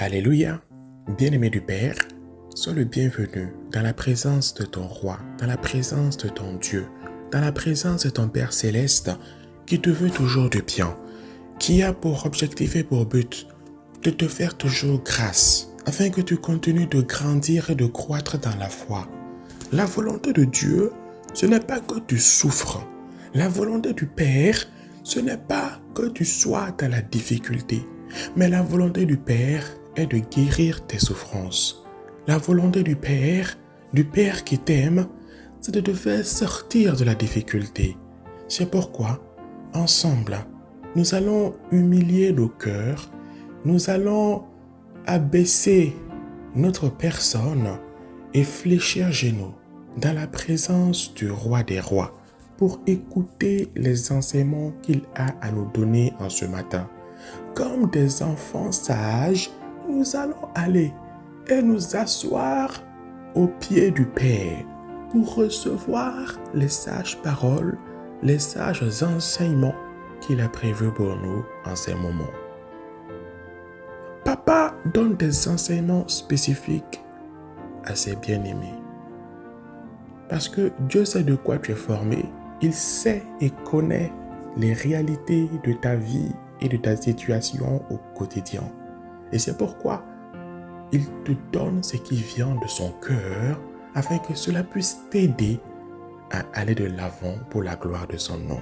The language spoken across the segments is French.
Alléluia, bien-aimé du Père, sois le bienvenu dans la présence de ton roi, dans la présence de ton Dieu, dans la présence de ton Père céleste qui te veut toujours du bien, qui a pour objectif et pour but de te faire toujours grâce, afin que tu continues de grandir et de croître dans la foi. La volonté de Dieu, ce n'est pas que tu souffres. La volonté du Père, ce n'est pas que tu sois dans la difficulté, mais la volonté du Père est de guérir tes souffrances. La volonté du Père qui t'aime, c'est de te faire sortir de la difficulté. C'est pourquoi, ensemble, nous allons humilier nos cœurs, nous allons abaisser notre personne et fléchir genoux dans la présence du roi des rois pour écouter les enseignements qu'il a à nous donner en ce matin. Comme des enfants sages, nous allons aller et nous asseoir aux pieds du Père pour recevoir les sages paroles, les sages enseignements qu'il a prévus pour nous en ces moments. Papa donne des enseignements spécifiques à ses bien-aimés. Parce que Dieu sait de quoi tu es formé. Il sait et connaît les réalités de ta vie et de ta situation au quotidien. Et c'est pourquoi il te donne ce qui vient de son cœur afin que cela puisse t'aider à aller de l'avant pour la gloire de son nom.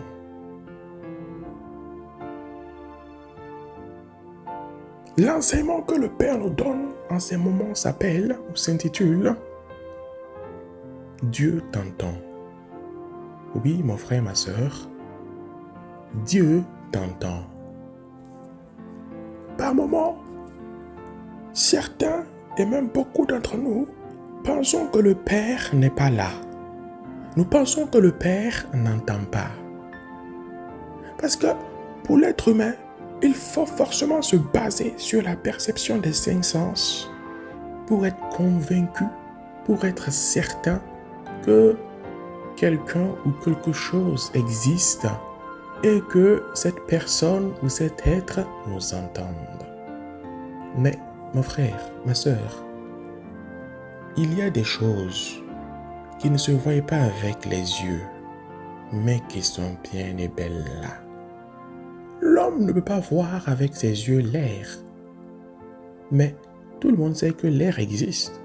L'enseignement que le Père nous donne en ces moments s'appelle ou s'intitule « Dieu t'entend ». Oui, mon frère, ma sœur, Dieu t'entend. Par moments, certains et même beaucoup d'entre nous pensons que le Père n'est pas là. Nous pensons que le Père n'entend pas. Parce que pour l'être humain, il faut forcément se baser sur la perception des cinq sens pour être convaincu, pour être certain que quelqu'un ou quelque chose existe et que cette personne ou cet être nous entende. Mais, mon frère, ma sœur, il y a des choses qui ne se voient pas avec les yeux, mais qui sont bien et belles là. L'homme ne peut pas voir avec ses yeux l'air, mais tout le monde sait que l'air existe.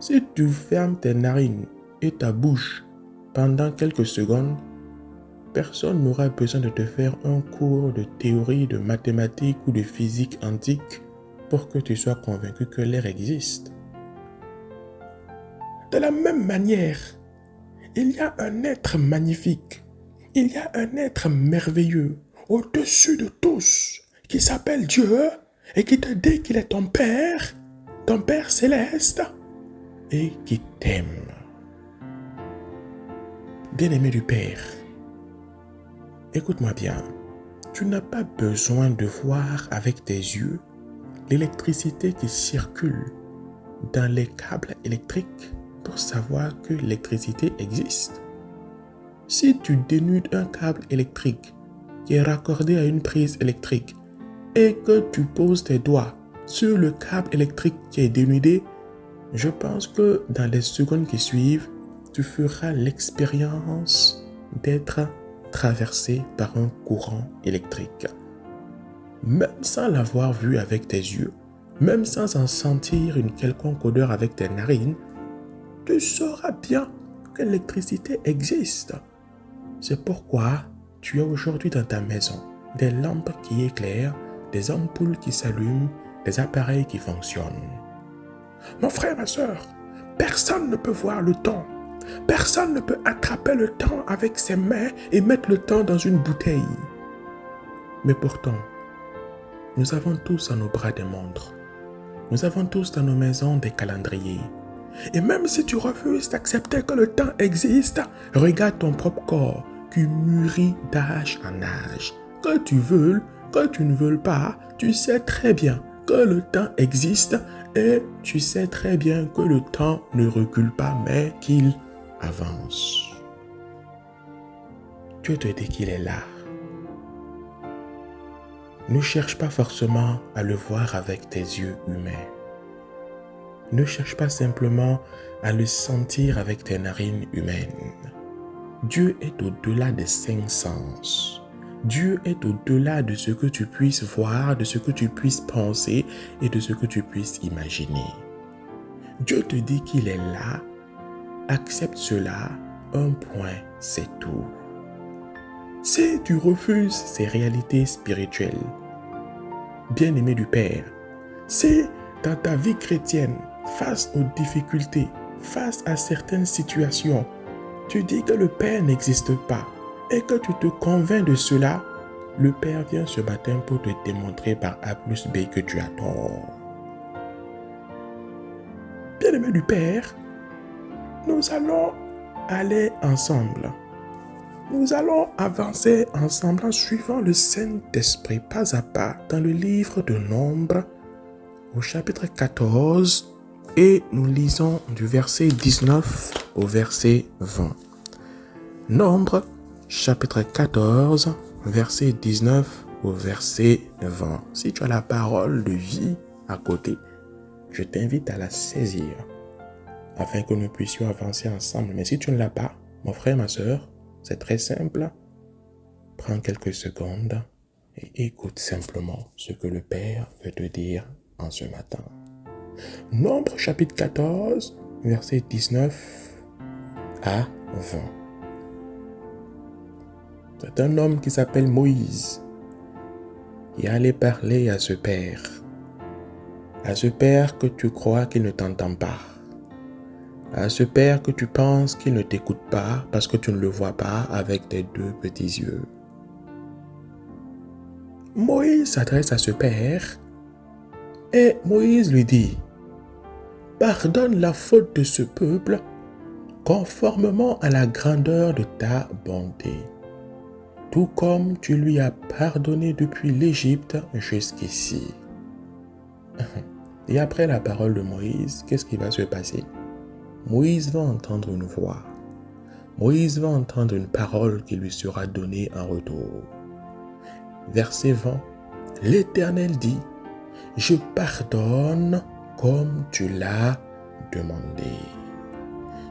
Si tu fermes tes narines et ta bouche pendant quelques secondes, personne n'aura besoin de te faire un cours de théorie, de mathématiques ou de physique antique pour que tu sois convaincu que l'air existe. De la même manière, il y a un être magnifique, il y a un être merveilleux au-dessus de tous qui s'appelle Dieu et qui te dit qu'il est ton Père céleste et qui t'aime. Bien-aimé du Père, écoute-moi bien, tu n'as pas besoin de voir avec tes yeux l'électricité qui circule dans les câbles électriques pour savoir que l'électricité existe. Si tu dénudes un câble électrique qui est raccordé à une prise électrique et que tu poses tes doigts sur le câble électrique qui est dénudé, je pense que dans les secondes qui suivent, tu feras l'expérience d'être traversé par un courant électrique. Même sans l'avoir vu avec tes yeux, même sans en sentir une quelconque odeur avec tes narines, tu sauras bien que l'électricité existe. C'est pourquoi tu as aujourd'hui dans ta maison des lampes qui éclairent, des ampoules qui s'allument, des appareils qui fonctionnent. Mon frère, ma soeur, personne ne peut voir le temps. Personne ne peut attraper le temps avec ses mains et mettre le temps dans une bouteille. Mais pourtant, nous avons tous dans nos bras des montres. Nous avons tous dans nos maisons des calendriers. Et même si tu refuses d'accepter que le temps existe, regarde ton propre corps qui mûrit d'âge en âge. Que tu veuilles, que tu ne veuilles pas, tu sais très bien que le temps existe et tu sais très bien que le temps ne recule pas mais qu'il avance. Dieu te dit qu'il est là. Ne cherche pas forcément à le voir avec tes yeux humains. Ne cherche pas simplement à le sentir avec tes narines humaines. Dieu est au-delà des 5 sens. Dieu est au-delà de ce que tu puisses voir, de ce que tu puisses penser et de ce que tu puisses imaginer. Dieu te dit qu'il est là, accepte cela, un point, c'est tout. Si tu refuses ces réalités spirituelles, bien-aimé du Père, si dans ta vie chrétienne, face aux difficultés, face à certaines situations, tu dis que le Père n'existe pas et que tu te convaincs de cela, le Père vient ce matin pour te démontrer par A plus B que tu as tort. Bien-aimé du Père, nous allons aller ensemble. Nous allons avancer ensemble en suivant le Saint-Esprit pas à pas dans le livre de Nombres au chapitre 14 et nous lisons du verset 19 au verset 20. Nombres chapitre 14 verset 19 au verset 20. Si tu as la parole de vie à côté, je t'invite à la saisir afin que nous puissions avancer ensemble. Mais si tu ne l'as pas, mon frère, ma soeur, c'est très simple. Prends quelques secondes et écoute simplement ce que le Père veut te dire en ce matin. Nombre chapitre 14, verset 19 à 20. C'est un homme qui s'appelle Moïse qui allait parler à ce Père. À ce Père que tu crois qu'il ne t'entend pas. À ce Père que tu penses qu'il ne t'écoute pas parce que tu ne le vois pas avec tes 2 petits yeux. Moïse s'adresse à ce Père et Moïse lui dit: pardonne la faute de ce peuple conformément à la grandeur de ta bonté, tout comme tu lui as pardonné depuis l'Égypte jusqu'ici. Et après la parole de Moïse, qu'est-ce qui va se passer? Moïse va entendre une voix. Moïse va entendre une parole qui lui sera donnée en retour. Verset 20. L'Éternel dit: je pardonne comme tu l'as demandé.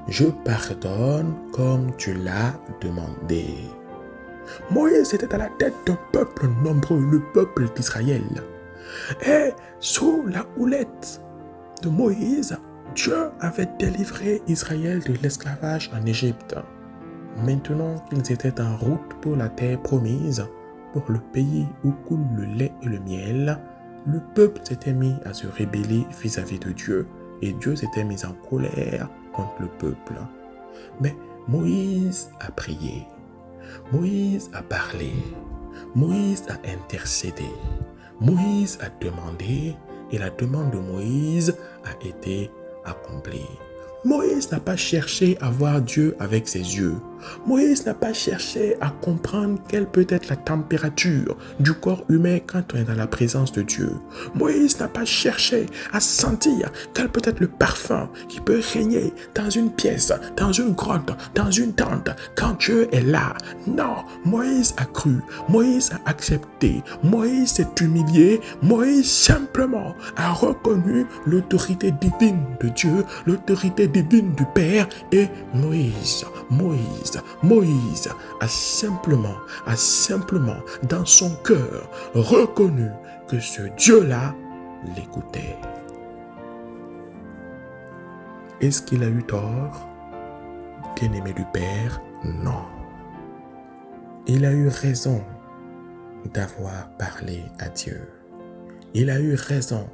Je pardonne comme tu l'as demandé. Moïse était à la tête d'un peuple nombreux, le peuple d'Israël. Et sous la houlette de Moïse, Dieu avait délivré Israël de l'esclavage en Égypte. Maintenant qu'ils étaient en route pour la terre promise, pour le pays où coule le lait et le miel, le peuple s'était mis à se rebeller vis-à-vis de Dieu et Dieu s'était mis en colère contre le peuple. Mais Moïse a prié, Moïse a parlé, Moïse a intercédé, Moïse a demandé et la demande de Moïse a été accomplie. Moïse n'a pas cherché à voir Dieu avec ses yeux. Moïse n'a pas cherché à comprendre quelle peut être la température du corps humain quand on est dans la présence de Dieu. Moïse n'a pas cherché à sentir quel peut être le parfum qui peut régner dans une pièce, dans une grotte, dans une tente quand Dieu est là. Non, Moïse a cru, Moïse a accepté, Moïse s'est humilié, Moïse simplement a reconnu l'autorité divine de Dieu, l'autorité divine du Père et Moïse a simplement dans son cœur reconnu que ce Dieu-là l'écoutait. Est-ce qu'il a eu tort, bien-aimé du Père? Non. Il a eu raison d'avoir parlé à Dieu. Il a eu raison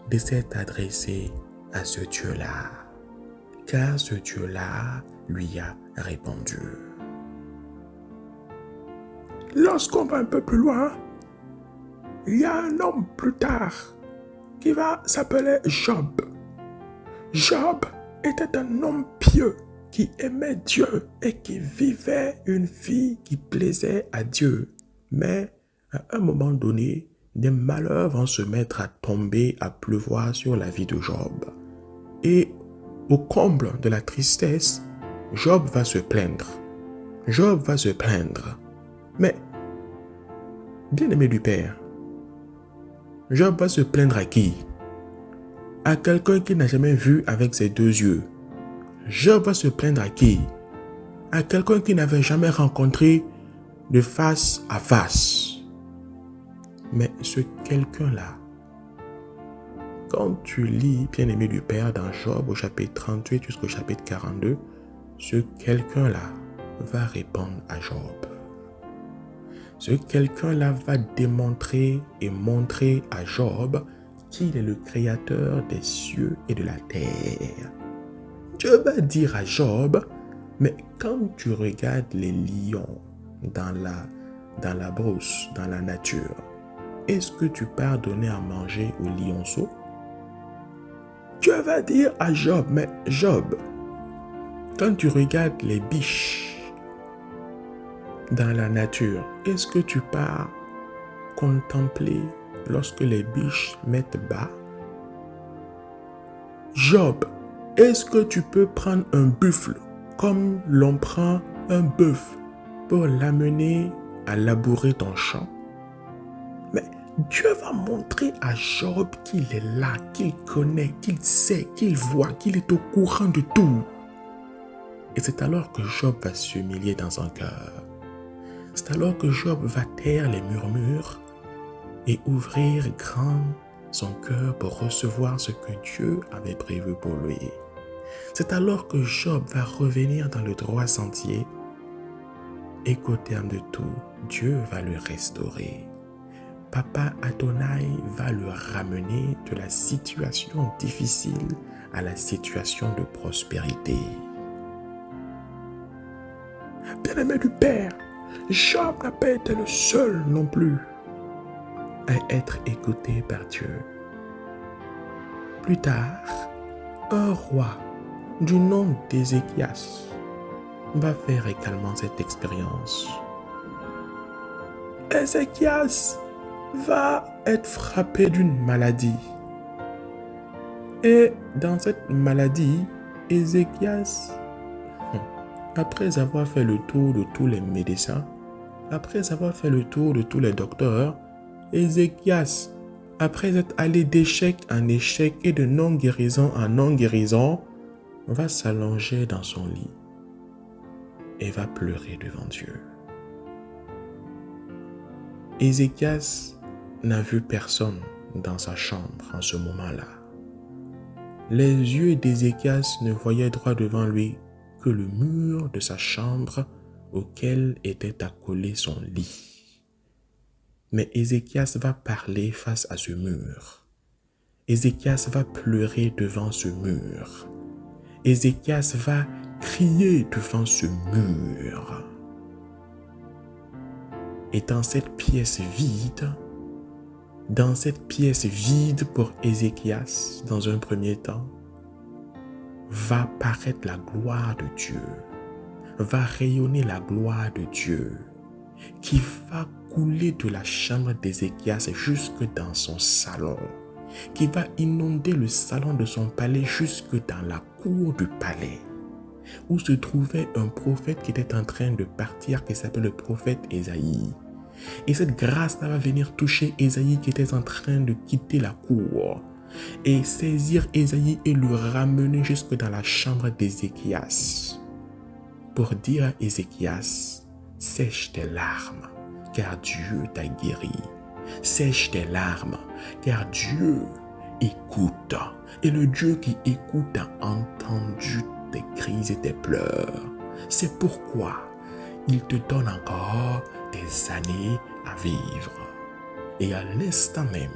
de s'être adressé à ce Dieu-là, car ce Dieu-là lui a répondu. Lorsqu'on va un peu plus loin, il y a un homme plus tard qui va s'appeler Job. Job était un homme pieux qui aimait Dieu et qui vivait une vie qui plaisait à Dieu. Mais à un moment donné, des malheurs vont se mettre à tomber, à pleuvoir sur la vie de Job. Et au comble de la tristesse, Job va se plaindre. Job va se plaindre. Mais, bien-aimé du Père, Job va se plaindre à qui? À quelqu'un qu'il n'a jamais vu avec ses deux yeux. Job va se plaindre à qui? À quelqu'un qu'il n'avait jamais rencontré de face à face. Mais ce quelqu'un-là, quand tu lis, bien-aimé du Père, dans Job au chapitre 38 jusqu'au chapitre 42, ce quelqu'un-là va répondre à Job. Ce quelqu'un-là va démontrer et montrer à Job qu'il est le créateur des cieux et de la terre. Dieu va dire à Job, mais quand tu regardes les lions dans la brousse, dans la nature, est-ce que tu peux donner à manger aux lionceaux? Dieu va dire à Job, mais Job, quand tu regardes les biches dans la nature, est-ce que tu peux contempler lorsque les biches mettent bas? Job, est-ce que tu peux prendre un buffle comme l'on prend un bœuf pour l'amener à labourer ton champ? Mais Dieu va montrer à Job qu'il est là, qu'il connaît, qu'il sait, qu'il voit, qu'il est au courant de tout. Et c'est alors que Job va s'humilier dans son cœur. C'est alors que Job va taire les murmures et ouvrir grand son cœur pour recevoir ce que Dieu avait prévu pour lui. C'est alors que Job va revenir dans le droit sentier et qu'au terme de tout, Dieu va le restaurer. Papa Adonai va le ramener de la situation difficile à la situation de prospérité. Bien-aimé du Père, Job n'a pas été le seul non plus à être écouté par Dieu. Plus tard, un roi du nom d'Ézéchias va faire également cette expérience. Ézéchias va être frappé d'une maladie. Et dans cette maladie, Ézéchias, après avoir fait le tour de tous les médecins, après avoir fait le tour de tous les docteurs, Ézéchias, après être allé d'échec en échec et de non-guérison en non-guérison, va s'allonger dans son lit et va pleurer devant Dieu. Ézéchias n'a vu personne dans sa chambre en ce moment-là. Les yeux d'Ézéchias ne voyaient droit devant lui que le mur de sa chambre auquel était accolé son lit. Mais Ézéchias va parler face à ce mur. Ézéchias va pleurer devant ce mur. Ézéchias va crier devant ce mur. Et dans cette pièce vide pour Ézéchias, dans un premier temps, va paraître la gloire de Dieu, va rayonner la gloire de Dieu, qui va couler de la chambre d'Ézéchias jusque dans son salon, qui va inonder le salon de son palais jusque dans la cour du palais, où se trouvait un prophète qui était en train de partir, qui s'appelle le prophète Ésaïe. Et cette grâce-là va venir toucher Ésaïe qui était en train de quitter la cour et saisir Ésaïe et le ramener jusque dans la chambre d'Ézéchias pour dire à Ézéchias, sèche tes larmes car Dieu t'a guéri. Sèche tes larmes car Dieu écoute. Et le Dieu qui écoute a entendu tes cris et tes pleurs. C'est pourquoi il te donne encore des années à vivre. Et à l'instant même,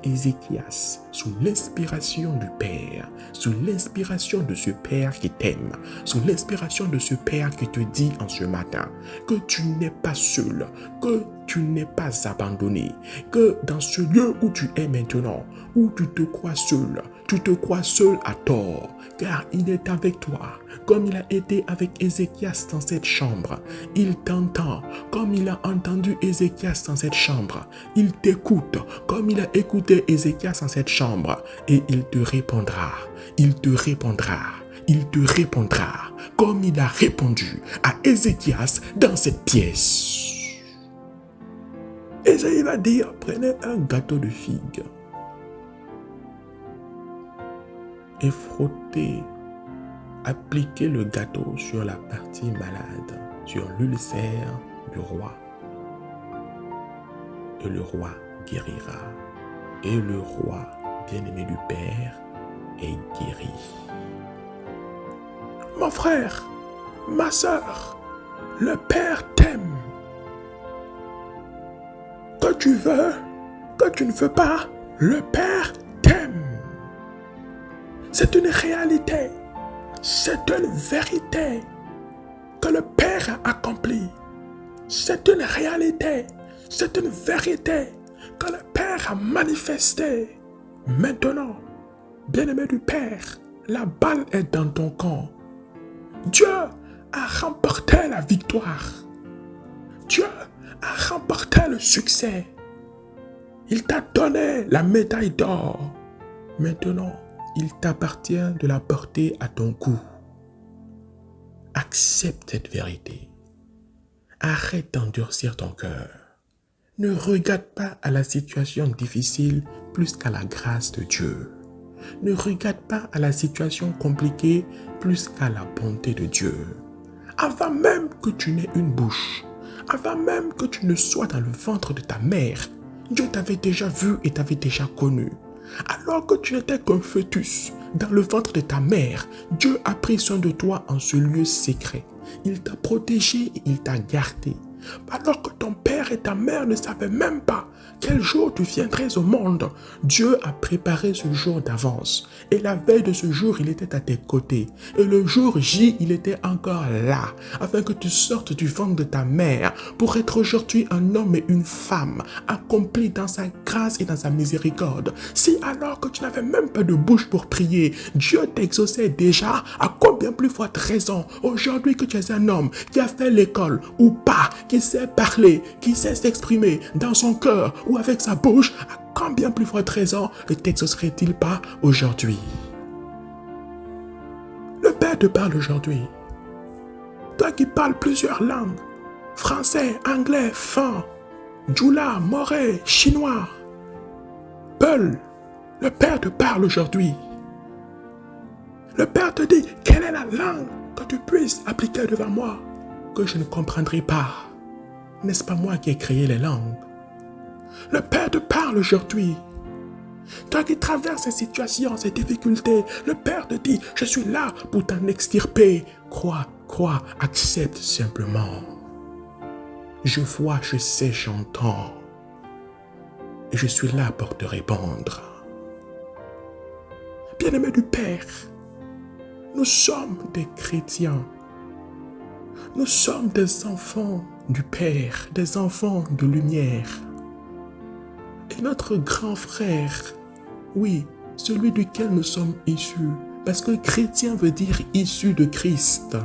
Ézéchias, sous l'inspiration du Père, sous l'inspiration de ce Père qui t'aime, sous l'inspiration de ce Père qui te dit en ce matin que tu n'es pas seul, que tu n'es pas abandonné, que dans ce lieu où tu es maintenant, où tu te crois seul à tort, car il est avec toi, comme il a été avec Ézéchias dans cette chambre. Il t'entend, comme il a entendu Ézéchias dans cette chambre. Il t'écoute, comme il a écouté Ézéchias dans cette chambre. Et il te répondra, comme il a répondu à Ézéchias dans cette pièce. Ésaïe va dire, prenez un gâteau de figues et frottez, appliquez le gâteau sur la partie malade, sur l'ulcère du roi. Et le roi guérira. Et le roi, bien-aimé du Père, est guéri. Mon frère, ma sœur, le Père t'aime. Que tu veux, que tu ne veux pas, le Père t'aime. C'est une réalité, c'est une vérité que le Père a accomplie. C'est une réalité, c'est une vérité que le Père a manifestée. Maintenant, bien-aimé du Père, la balle est dans ton camp. Dieu a remporté la victoire. Dieu a remporté le succès. Il t'a donné la médaille d'or. Maintenant, il t'appartient de la porter à ton cou. Accepte cette vérité. Arrête d'endurcir ton cœur. Ne regarde pas à la situation difficile plus qu'à la grâce de Dieu. Ne regarde pas à la situation compliquée plus qu'à la bonté de Dieu. Avant même que tu n'aies une bouche, avant même que tu ne sois dans le ventre de ta mère, Dieu t'avait déjà vu et t'avait déjà connu. Alors que tu n'étais qu'un fœtus dans le ventre de ta mère, Dieu a pris soin de toi en ce lieu secret. Il t'a protégé et il t'a gardé. Alors que ton père et ta mère ne savaient même pas quel jour tu viendrais au monde, Dieu a préparé ce jour d'avance. Et la veille de ce jour, il était à tes côtés. Et le jour J, il était encore là, afin que tu sortes du ventre de ta mère pour être aujourd'hui un homme et une femme, accomplis dans sa grâce et dans sa miséricorde. Si alors que tu n'avais même pas de bouche pour prier, Dieu t'exauçait déjà, à combien plus forte raison, aujourd'hui que tu es un homme qui a fait l'école ou pas, qui sait parler, qui sait s'exprimer dans son cœur ou avec sa bouche, à combien plus forte raison ne t'exaucerait-il pas aujourd'hui? Le Père te parle aujourd'hui. Toi qui parles plusieurs langues, français, anglais, fan, djoula, moré, chinois, peul, le Père te parle aujourd'hui. Le Père te dit, quelle est la langue que tu puisses appliquer devant moi, que je ne comprendrai pas? N'est-ce pas moi qui ai créé les langues? Le Père te parle aujourd'hui. Toi qui traverses ces situations, ces difficultés, le Père te dit, je suis là pour t'en extirper. Crois, accepte simplement. Je vois, je sais, j'entends. Et je suis là pour te répondre. Bien-aimé du Père, nous sommes des chrétiens. Nous sommes des enfants du Père, des enfants de lumière. Et notre grand frère, oui, celui duquel nous sommes issus, parce que chrétien veut dire issu de Christ.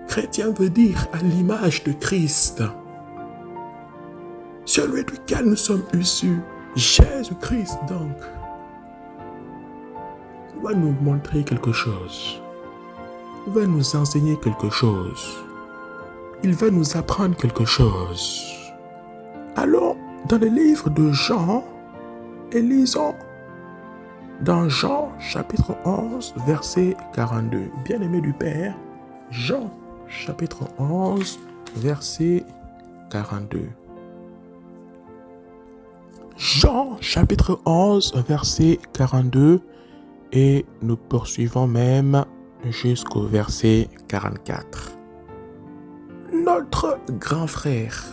Chrétien veut dire à l'image de Christ. Celui duquel nous sommes issus, Jésus-Christ donc, va nous montrer quelque chose. Il va nous enseigner quelque chose. Il va nous apprendre quelque chose. Allons dans le livre de Jean et lisons dans Jean chapitre 11 verset 42. Bien-aimé du Père, Jean chapitre 11 verset 42. Jean chapitre 11 verset 42 et nous poursuivons même jusqu'au verset 44. Notre grand frère,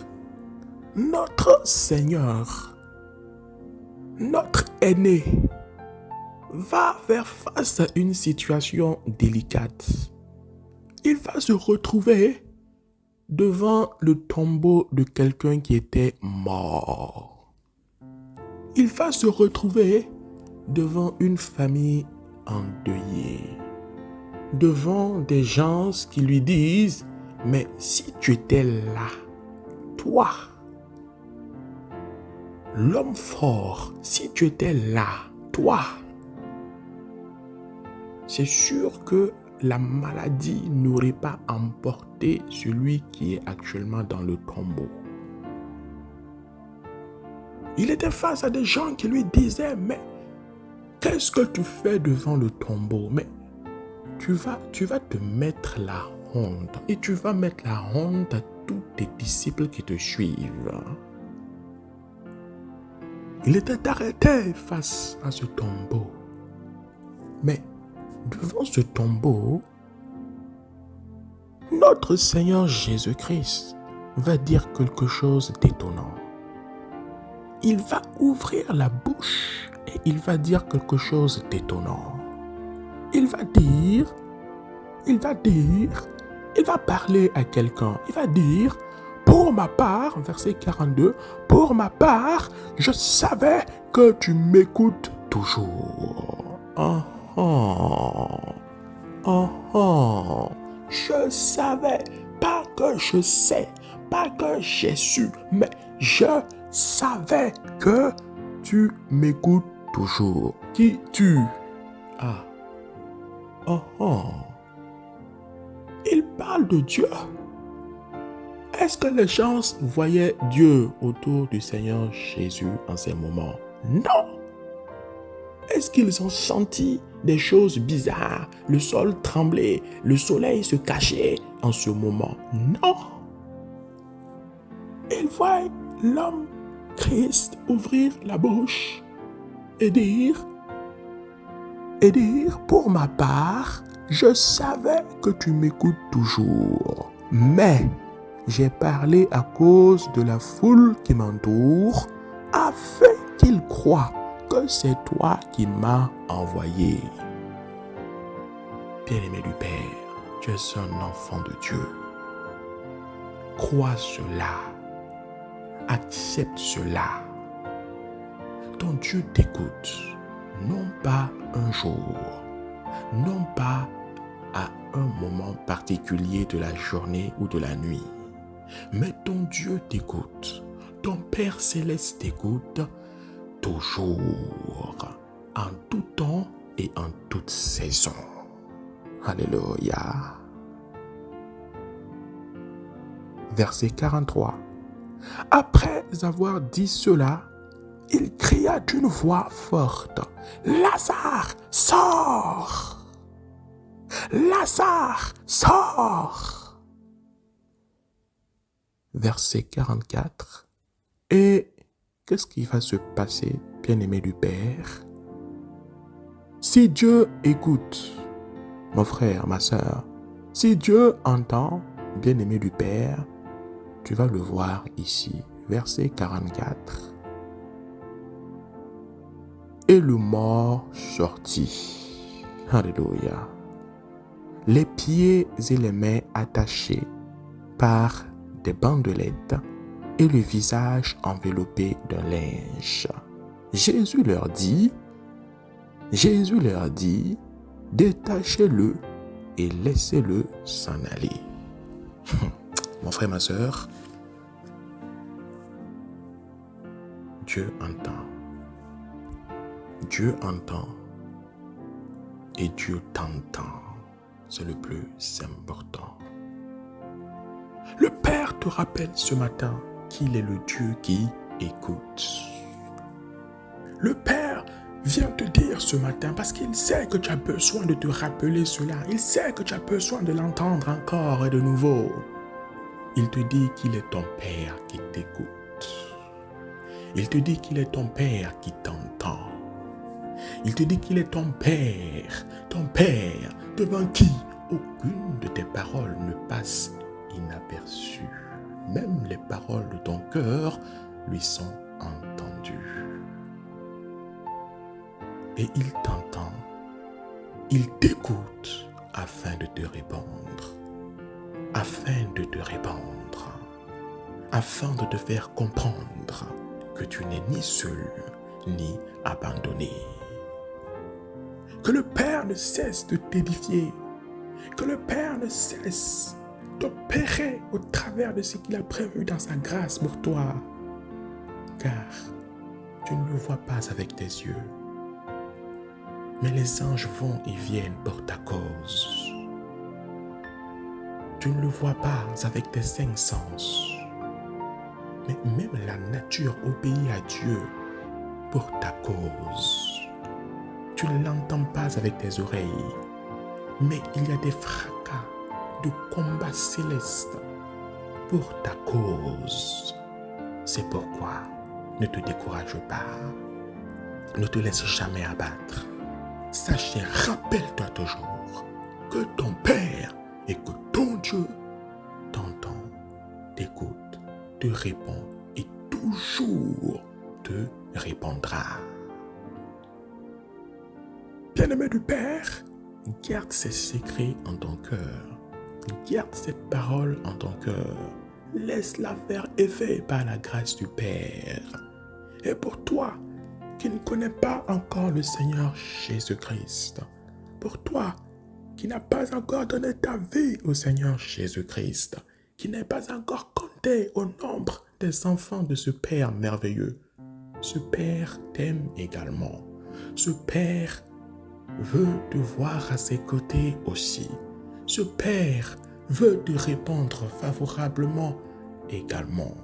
notre Seigneur, notre aîné va faire face à une situation délicate. Il va se retrouver devant le tombeau de quelqu'un qui était mort. Il va se retrouver devant une famille endeuillée, devant des gens qui lui disent, mais si tu étais là, toi, l'homme fort, si tu étais là, toi, c'est sûr que la maladie n'aurait pas emporté celui qui est actuellement dans le tombeau. Il était face à des gens qui lui disaient, mais qu'est-ce que tu fais devant le tombeau? Mais tu vas te mettre la honte et tu vas mettre la honte à tous tes disciples qui te suivent. Il était arrêté face à ce tombeau. Mais devant ce tombeau, notre Seigneur Jésus-Christ va dire quelque chose d'étonnant. Il va ouvrir la bouche et il va dire quelque chose d'étonnant. Il va parler à quelqu'un. Il va dire, pour ma part, verset 42, pour ma part, je savais que tu m'écoutes toujours. Je savais, pas que je sais, pas que j'ai su, mais je savais que tu m'écoutes toujours. Qui tu? Il parle de Dieu. Est-ce que les gens voyaient Dieu autour du Seigneur Jésus en ces moments? Non. Est-ce qu'ils ont senti des choses bizarres? Le sol tremblait, le soleil se cachait en ce moment? Non. Ils voient l'homme Christ ouvrir la bouche et dire, pour ma part, je savais que tu m'écoutes toujours, mais j'ai parlé à cause de la foule qui m'entoure, afin qu'ils croient que c'est toi qui m'as envoyé. Bien-aimé du Père, tu es un enfant de Dieu. Crois cela. Accepte cela. Ton Dieu t'écoute, non pas un jour, non pas à un moment particulier de la journée ou de la nuit, mais ton Dieu t'écoute. Ton Père Céleste t'écoute toujours, en tout temps et en toute saison. Alléluia. Verset 43. Après avoir dit cela, il cria d'une voix forte, « Lazare, sors! Lazare, sors! » Verset 44. Et qu'est-ce qui va se passer, bien-aimé du Père? Si Dieu écoute, mon frère, ma soeur, si Dieu entend, bien-aimé du Père, tu vas le voir ici, verset 44. Et le mort sortit. Alléluia. Les pieds et les mains attachés par des bandelettes et le visage enveloppé d'un linge. Jésus leur dit, détachez-le et laissez-le s'en aller. Mon frère, ma soeur, Dieu entend. Dieu entend et Dieu t'entend. C'est le plus important. Le Père te rappelle ce matin qu'il est le Dieu qui écoute. Le Père vient te dire ce matin parce qu'il sait que tu as besoin de te rappeler cela. Il sait que tu as besoin de l'entendre encore et de nouveau. Il te dit qu'il est ton Père qui t'écoute. Il te dit qu'il est ton Père qui t'entend. Il te dit qu'il est ton Père devant qui aucune de tes paroles ne passe inaperçue. Même les paroles de ton cœur lui sont entendues. Et il t'entend, il t'écoute afin de te répondre, afin de te faire comprendre que tu n'es ni seul, ni abandonné. Que le Père ne cesse de t'édifier, que le Père ne cesse d'opérer au travers de ce qu'il a prévu dans sa grâce pour toi. Car tu ne le vois pas avec tes yeux, mais les anges vont et viennent pour ta cause. Tu ne le vois pas avec tes cinq sens, Mais même la nature obéit à Dieu pour ta cause. Tu ne l'entends pas avec tes oreilles, mais il y a des fracas de combats célestes pour ta cause. C'est pourquoi ne te décourage pas, ne te laisse jamais abattre. Sache et rappelle-toi toujours que ton Père et que ton Dieu t'entend, t'écoute, te répond et toujours te répondra. Bien-aimé du Père, garde ces secrets en ton cœur. Garde ces paroles en ton cœur. Laisse-la faire effet par la grâce du Père. Et pour toi qui ne connais pas encore le Seigneur Jésus-Christ, pour toi qui n'as pas encore donné ta vie au Seigneur Jésus-Christ, qui n'est pas encore compté au nombre des enfants de ce Père merveilleux, ce Père t'aime également. Ce Père veut te voir à ses côtés aussi. Ce Père veut te répondre favorablement également.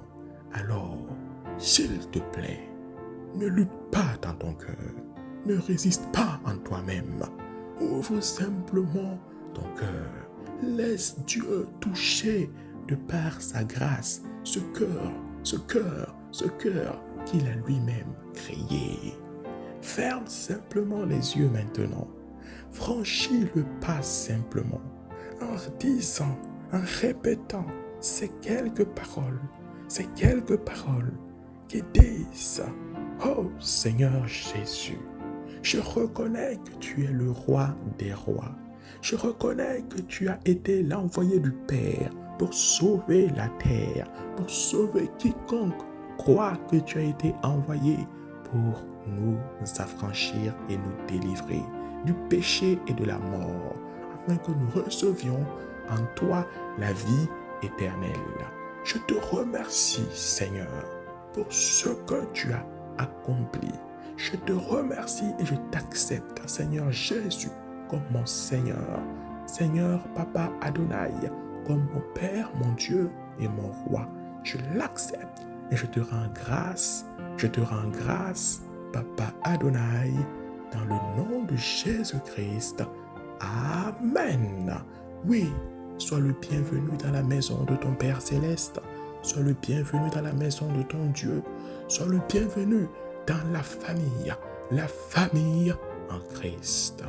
Alors, s'il te plaît, ne lutte pas dans ton cœur. Ne résiste pas en toi-même. Ouvre simplement ton cœur. Laisse Dieu toucher de par sa grâce ce cœur qu'il a lui-même créé. Ferme simplement les yeux maintenant. Franchis le pas simplement en disant, en répétant ces quelques paroles qui disent: Oh Seigneur Jésus, je reconnais que tu es le roi des rois. Je reconnais que tu as été l'envoyé du Père pour sauver la terre, pour sauver quiconque croit que tu as été envoyé pour nous affranchir et nous délivrer du péché et de la mort, afin que nous recevions en toi la vie éternelle. Je te remercie, Seigneur, pour ce que tu as accompli. Je te remercie et je t'accepte, Seigneur Jésus, comme mon Seigneur. Seigneur, Papa Adonai, comme mon Père, mon Dieu et mon Roi. Je l'accepte et je te rends grâce. Je te rends grâce, Papa Adonai, dans le nom de Jésus-Christ. Amen. Oui, sois le bienvenu dans la maison de ton Père Céleste. Sois le bienvenu dans la maison de ton Dieu. Sois le bienvenu dans la famille en Christ.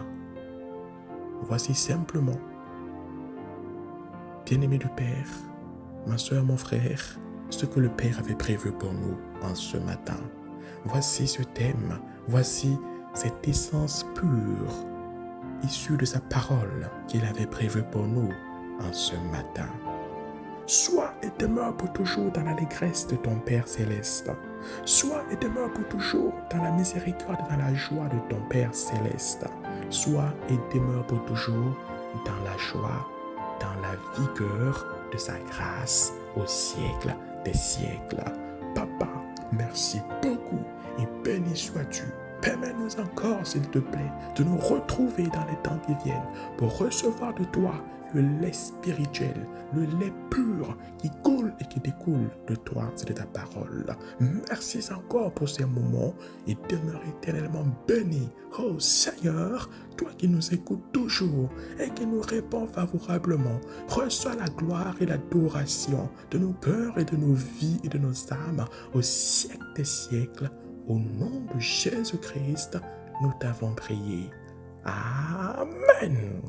Voici simplement, bien-aimé du Père, ma soeur, mon frère, ce que le Père avait prévu pour nous en ce matin. Voici ce thème, voici cette essence pure issue de sa parole qu'il avait prévue pour nous en ce matin. Sois et demeure pour toujours dans l'allégresse de ton Père Céleste. Sois et demeure pour toujours dans la miséricorde et dans la joie de ton Père Céleste. Sois et demeure pour toujours dans la joie, dans la vigueur de sa grâce au siècle des siècles. Papa, merci beaucoup et béni sois-tu. Permets-nous encore, s'il te plaît, de nous retrouver dans les temps qui viennent pour recevoir de toi le lait spirituel, le lait pur qui coule et qui découle de toi, c'est de ta parole. Merci encore pour ces moments et demeure éternellement béni. Oh Seigneur, toi qui nous écoutes toujours et qui nous réponds favorablement, reçois la gloire et l'adoration de nos cœurs et de nos vies et de nos âmes au siècle des siècles. Au nom de Jésus-Christ, nous t'avons prié. Amen.